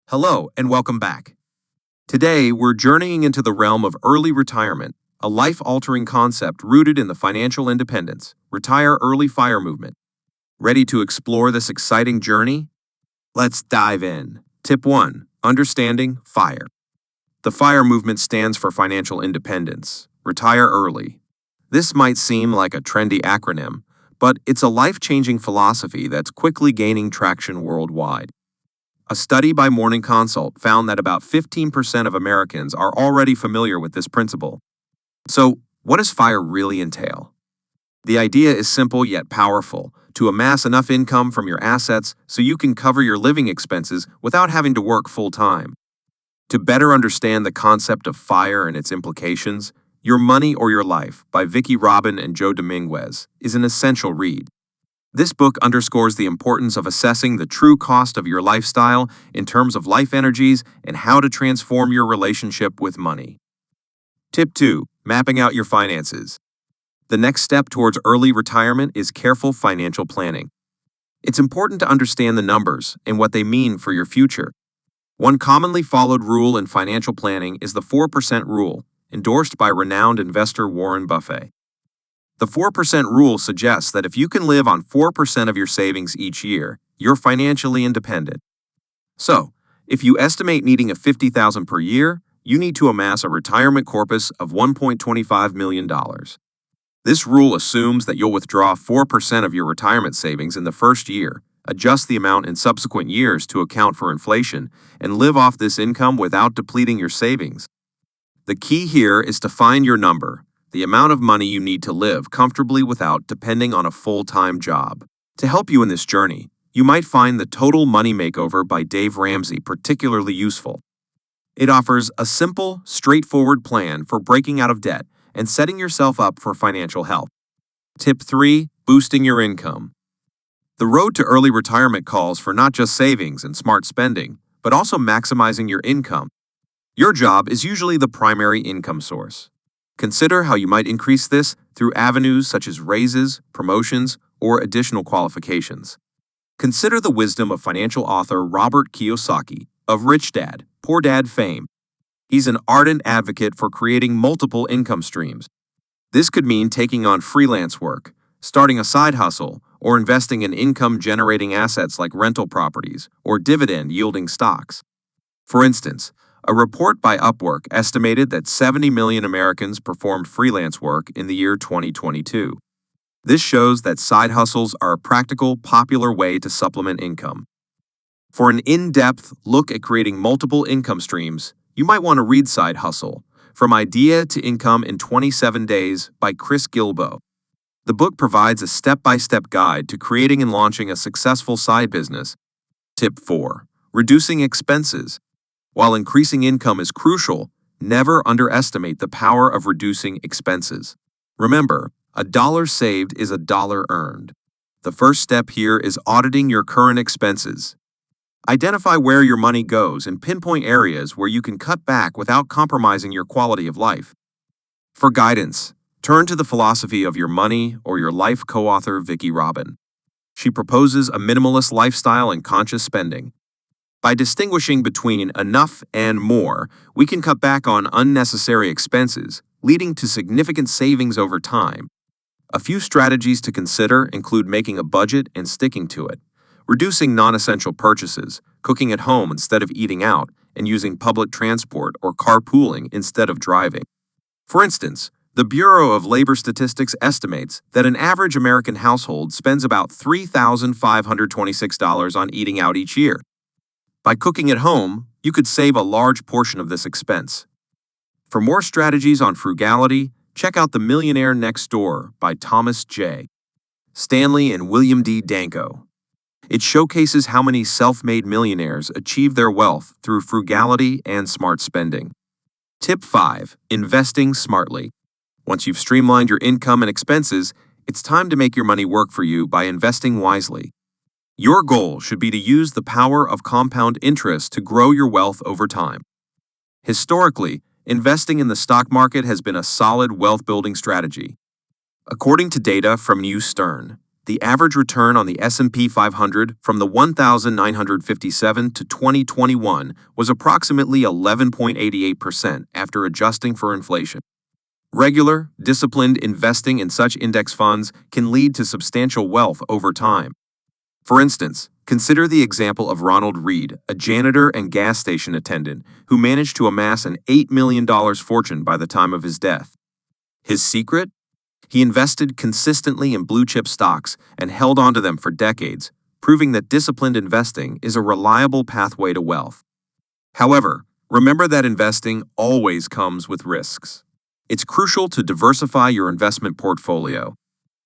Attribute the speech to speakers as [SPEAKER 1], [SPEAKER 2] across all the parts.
[SPEAKER 1] Hello and welcome back. Today, we're journeying into the realm of early retirement, a life-altering concept rooted in the financial independence, retire early fire movement. Ready to explore this exciting journey? Let's dive in. Tip 1. Understanding FIRE. The FIRE movement stands for financial independence. Retire early. This might seem like a trendy acronym, but it's a life-changing philosophy that's quickly gaining traction worldwide. A study by Morning Consult found that about 15% of Americans are already familiar with this principle. So, what does FIRE really entail? The idea is simple yet powerful: to amass enough income from your assets so you can cover your living expenses without having to work full-time. To better understand the concept of FIRE and its implications, Your Money or Your Life by Vicki Robin and Joe Dominguez is an essential read. This book underscores the importance of assessing the true cost of your lifestyle in terms of life energies and how to transform your relationship with money. Tip 2. Mapping out your finances. The next step towards early retirement is careful financial planning. It's important to understand the numbers and what they mean for your future. One commonly followed rule in financial planning is the 4% rule, endorsed by renowned investor Warren Buffett. The 4% rule suggests that if you can live on 4% of your savings each year, you're financially independent. So, if you estimate needing a $50,000 per year, you need to amass a retirement corpus of $1.25 million. This rule assumes that you'll withdraw 4% of your retirement savings in the first year, adjust the amount in subsequent years to account for inflation, and live off this income without depleting your savings. The key here is to find your number, the amount of money you need to live comfortably without depending on a full-time job. To help you in this journey, you might find the Total Money Makeover by Dave Ramsey particularly useful. It offers a simple, straightforward plan for breaking out of debt and setting yourself up for financial health. Tip 3. Boosting your income. The road to early retirement calls for not just savings and smart spending, but also maximizing your income. Your job is usually the primary income source. Consider how you might increase this through avenues such as raises, promotions, or additional qualifications. Consider the wisdom of financial author Robert Kiyosaki of Rich Dad, Poor Dad fame. He's an ardent advocate for creating multiple income streams. This could mean taking on freelance work, starting a side hustle, or investing in income-generating assets like rental properties or dividend-yielding stocks. For instance, a report by Upwork estimated that 70 million Americans performed freelance work in the year 2022. This shows that side hustles are a practical, popular way to supplement income. For an in-depth look at creating multiple income streams, you might want to read Side Hustle: From Idea to Income in 27 Days by Chris Gilbo. The book provides a step-by-step guide to creating and launching a successful side business. Tip 4. Reducing expenses. While increasing income is crucial, never underestimate the power of reducing expenses. Remember, a dollar saved is a dollar earned. The first step here is auditing your current expenses. Identify where your money goes and pinpoint areas where you can cut back without compromising your quality of life. For guidance, turn to the Philosophy of Your Money or Your Life co-author Vicki Robin. She proposes a minimalist lifestyle and conscious spending. By distinguishing between enough and more, we can cut back on unnecessary expenses, leading to significant savings over time. A few strategies to consider include making a budget and sticking to it, reducing non-essential purchases, cooking at home instead of eating out, and using public transport or carpooling instead of driving. For instance, the Bureau of Labor Statistics estimates that an average American household spends about $3,526 on eating out each year. By cooking at home, you could save a large portion of this expense. For more strategies on frugality, check out The Millionaire Next Door by Thomas J. Stanley and William D. Danko. It showcases how many self-made millionaires achieve their wealth through frugality and smart spending. Tip 5. Investing smartly. Once you've streamlined your income and expenses, it's time to make your money work for you by investing wisely. Your goal should be to use the power of compound interest to grow your wealth over time. Historically, investing in the stock market has been a solid wealth-building strategy. According to data from New Stern, the average return on the S&P 500 from the 1957 to 2021 was approximately 11.88% after adjusting for inflation. Regular, disciplined investing in such index funds can lead to substantial wealth over time. For instance, consider the example of Ronald Reed, a janitor and gas station attendant who managed to amass an $8 million fortune by the time of his death. His secret? He invested consistently in blue-chip stocks and held onto them for decades, proving that disciplined investing is a reliable pathway to wealth. However, remember that investing always comes with risks. It's crucial to diversify your investment portfolio.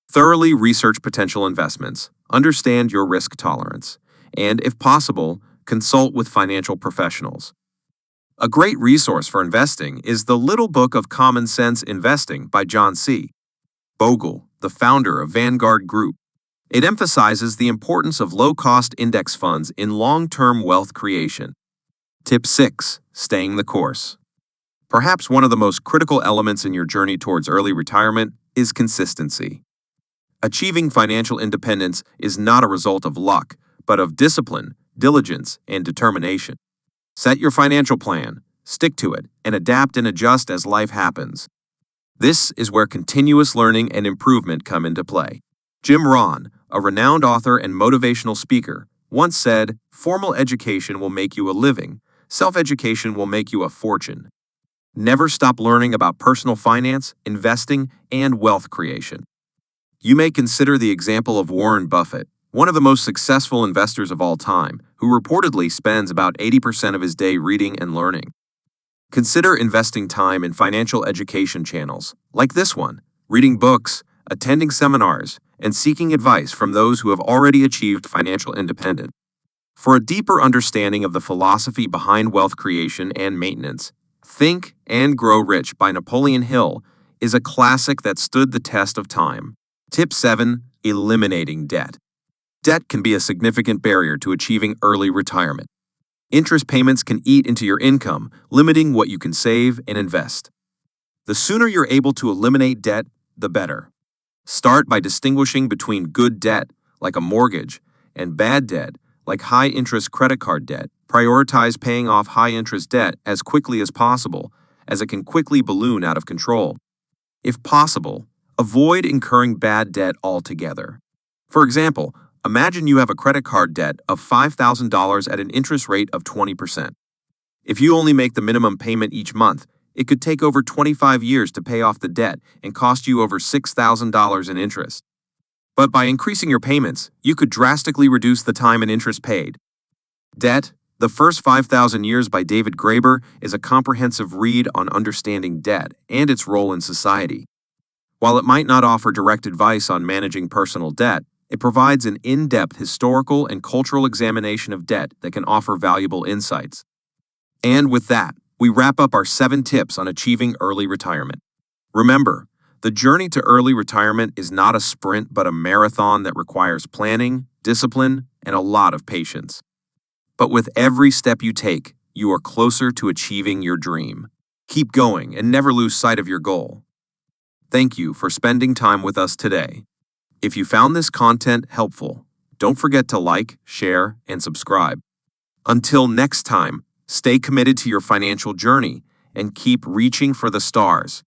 [SPEAKER 1] Thoroughly research potential investments, understand your risk tolerance, and, if possible, consult with financial professionals. A great resource for investing is the Little Book of Common Sense Investing by John C. Bogle, the founder of Vanguard Group. It emphasizes the importance of low-cost index funds in long-term wealth creation. Tip 6. Staying the course. Perhaps one of the most critical elements in your journey towards early retirement is consistency. Achieving financial independence is not a result of luck, but of discipline, diligence, and determination. Set your financial plan, stick to it, and adapt and adjust as life happens. This is where continuous learning and improvement come into play. Jim Rohn, a renowned author and motivational speaker, once said, "Formal education will make you a living. Self-education will make you a fortune." Never stop learning about personal finance, investing, and wealth creation. You may consider the example of Warren Buffett, one of the most successful investors of all time, who reportedly spends about 80% of his day reading and learning. Consider investing time in financial education channels, like this one, reading books, attending seminars, and seeking advice from those who have already achieved financial independence. For a deeper understanding of the philosophy behind wealth creation and maintenance, Think and Grow Rich by Napoleon Hill is a classic that stood the test of time. Tip 7. Eliminating debt. Debt can be a significant barrier to achieving early retirement. Interest payments can eat into your income, limiting what you can save and invest. The sooner you're able to eliminate debt, the better. Start by distinguishing between good debt, like a mortgage, and bad debt, like high-interest credit card debt. Prioritize paying off high-interest debt as quickly as possible, as it can quickly balloon out of control. If possible, avoid incurring bad debt altogether. For example, imagine you have a credit card debt of $5,000 at an interest rate of 20%. If you only make the minimum payment each month, it could take over 25 years to pay off the debt and cost you over $6,000 in interest. But by increasing your payments, you could drastically reduce the time and interest paid. Debt, The First 5,000 Years by David Graeber is a comprehensive read on understanding debt and its role in society. While it might not offer direct advice on managing personal debt, it provides an in-depth historical and cultural examination of debt that can offer valuable insights. And with that, we wrap up our 7 tips on achieving early retirement. Remember, the journey to early retirement is not a sprint but a marathon that requires planning, discipline, and a lot of patience. But with every step you take, you are closer to achieving your dream. Keep going and never lose sight of your goal. Thank you for spending time with us today. If you found this content helpful, don't forget to like, share, and subscribe. Until next time, stay committed to your financial journey and keep reaching for the stars.